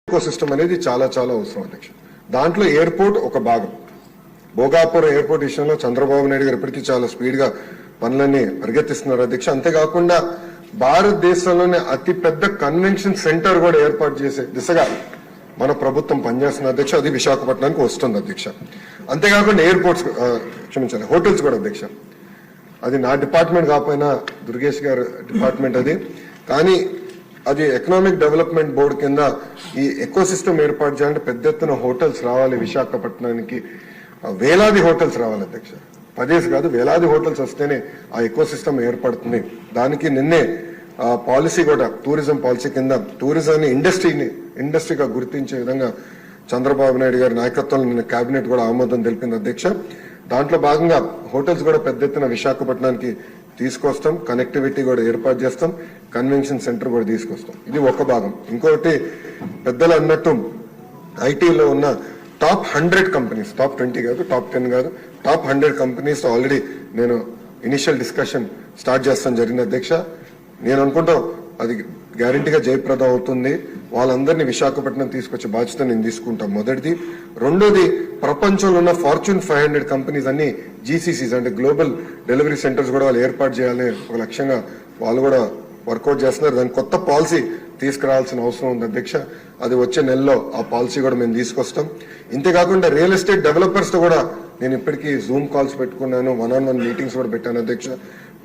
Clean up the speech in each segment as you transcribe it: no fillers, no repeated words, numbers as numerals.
Ecosystem అనేది చాలా చాలా అవసరం అధ్యక్ష. దాంట్లో ఎయిర్పోర్ట్ ఒక భాగం. భోగాపురం ఎయిర్పోర్ట్ విషయంలో చంద్రబాబు నాయుడు గారు ఇప్పటికీ చాలా స్పీడ్ గా పనులన్నీ పరిగెత్తిస్తున్నారు అధ్యక్ష. అంతేకాకుండా భారతదేశంలోనే అతిపెద్ద కన్వెన్షన్ సెంటర్ కూడా ఏర్పాటు చేసే దిశగా మన ప్రభుత్వం పనిచేస్తున్న అధ్యక్ష. అది విశాఖపట్నానికి వస్తుంది అధ్యక్ష. అంతేకాకుండా ఎయిర్పోర్ట్స్ క్షమించాలి హోటల్స్ కూడా అధ్యక్ష. అది నా డిపార్ట్మెంట్ కాకపోయినా దుర్గేష్ గారి డిపార్ట్మెంట్ అది. కానీ అది ఎకనామిక్ డెవలప్మెంట్ బోర్డు కింద ఈ ఎకోసిస్టమ్ ఏర్పాటు చేయాలంటే పెద్ద ఎత్తున హోటల్స్ రావాలి విశాఖపట్నానికి. వేలాది హోటల్స్ రావాలి అధ్యక్ష. పదేసి కాదు, వేలాది హోటల్స్ వస్తేనే ఆ ఎకోసిస్టమ్ ఏర్పడుతుంది. దానికి నిన్నే పాలసీ కూడా టూరిజం పాలసీ కింద టూరిజాన్ని ఇండస్ట్రీగా గుర్తించే విధంగా చంద్రబాబు నాయుడు గారి నాయకత్వంలో నిన్న కేబినెట్ కూడా ఆమోదం తెలిపింది అధ్యక్ష. దాంట్లో భాగంగా హోటల్స్ కూడా పెద్ద ఎత్తున విశాఖపట్నానికి తీసుకొస్తాం, కనెక్టివిటీ కూడా ఏర్పాటు చేస్తాం, కన్వెన్షన్ సెంటర్ కూడా తీసుకొస్తాం. ఇది ఒక భాగం. ఇంకొకటి పెద్దలు అన్నట్టు ఐటీలో ఉన్న టాప్ 100 కంపెనీస్, టాప్ 20 కాదు, టాప్ 10 కాదు, టాప్ 100 కంపెనీస్ ఆల్రెడీ నేను ఇనిషియల్ డిస్కషన్ స్టార్ట్ చేస్తాను జరిగింది అధ్యక్ష. నేను అనుకుంటాం అది గ్యారంటీగా జయప్రదం అవుతుంది. వాళ్ళందరినీ విశాఖపట్నం తీసుకొచ్చే బాధ్యత నేను తీసుకుంటాం మొదటిది. రెండోది, ప్రపంచంలో ఉన్న ఫార్చ్యూన్ 500 కంపెనీస్ అన్ని జీసీసీస్ అంటే గ్లోబల్ డెలివరీ సెంటర్స్ కూడా వాళ్ళు ఏర్పాటు చేయాలని ఒక లక్ష్యంగా వాళ్ళు కూడా వర్కౌట్ చేస్తున్నారు. దానికి కొత్త పాలసీ తీసుకురావాల్సిన అవసరం ఉంది అధ్యక్ష. అది వచ్చే నెలలో ఆ పాలసీ కూడా మేము తీసుకొస్తాం. ఇంతేకాకుండా రియల్ ఎస్టేట్ డెవలపర్స్ తో కూడా నేను ఇప్పటికీ జూమ్ కాల్స్ పెట్టుకున్నాను, 1-on-1 మీటింగ్స్ కూడా పెట్టాను అధ్యక్ష.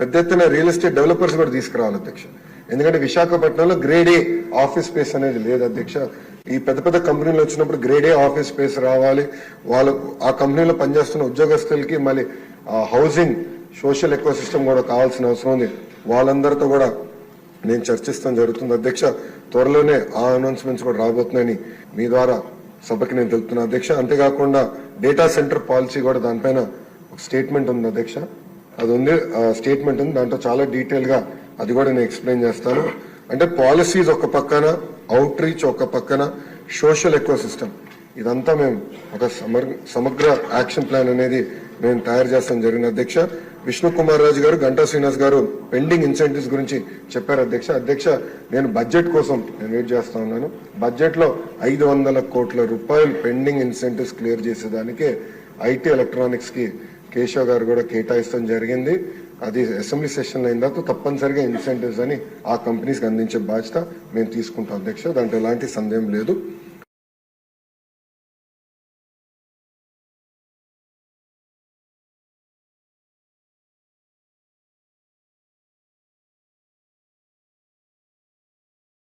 పెద్ద ఎత్తున రియల్ ఎస్టేట్ డెవలపర్స్ కూడా తీసుకురావాలి అధ్యక్ష. ఎందుకంటే విశాఖపట్నంలో గ్రేడ్ ఏ ఆఫీస్ స్పేస్ అనేది లేదు అధ్యక్ష. ఈ పెద్ద పెద్ద కంపెనీలు వచ్చినప్పుడు గ్రేడ్ ఏ ఆఫీస్ స్పేస్ రావాలి. వాళ్ళకు ఆ కంపెనీలో పనిచేస్తున్న ఉద్యోగస్తులకి మళ్ళీ హౌసింగ్ సోషల్ ఎకో సిస్టమ్ కూడా కావాల్సిన అవసరం ఉంది. వాళ్ళందరితో కూడా నేను చర్చిస్తాం జరుగుతుంది అధ్యక్ష. త్వరలోనే ఆ అనౌన్స్మెంట్స్ కూడా రాబోతున్నాయని మీ ద్వారా సభకి నేను తెలుపుతున్నా అధ్యక్ష. అంతేకాకుండా డేటా సెంటర్ పాలసీ కూడా దానిపైన ఒక స్టేట్మెంట్ ఉంది అధ్యక్ష. అది ఉంది, స్టేట్మెంట్ ఉంది. దాంట్లో చాలా డీటెయిల్ గా అది కూడా నేను ఎక్స్ప్లెయిన్ చేస్తాను. అంటే పాలసీస్ ఒక పక్కన, అవుట్ రీచ్ ఒక పక్కన, సోషల్ ఎకో సిస్టమ్, ఇదంతా మేము ఒక సమగ్ర యాక్షన్ ప్లాన్ అనేది మేము తయారు చేస్తాం జరిగిన అధ్యక్ష. విష్ణు కుమార్ రాజు గారు, గంటా శ్రీనివాస్ గారు పెండింగ్ ఇన్సెంటివ్స్ గురించి చెప్పారు అధ్యక్ష. నేను బడ్జెట్ కోసం నేను వెయిట్ చేస్తా ఉన్నాను. బడ్జెట్ లో 500 కోట్ల రూపాయలు పెండింగ్ ఇన్సెంటివ్స్ క్లియర్ చేసేదానికే ఐటీ ఎలక్ట్రానిక్స్ కి కేశవ్ గారు కూడా కేటాయిస్తాం జరిగింది. అది అసెంబ్లీ సెషన్ అయిన తర్వాత తప్పనిసరిగా ఇన్సెంటివ్స్ అని ఆ కంపెనీస్కి అందించే బాధ్యత మేము తీసుకుంటాం అధ్యక్ష. దాంట్లో ఎలాంటి సందేహం లేదు.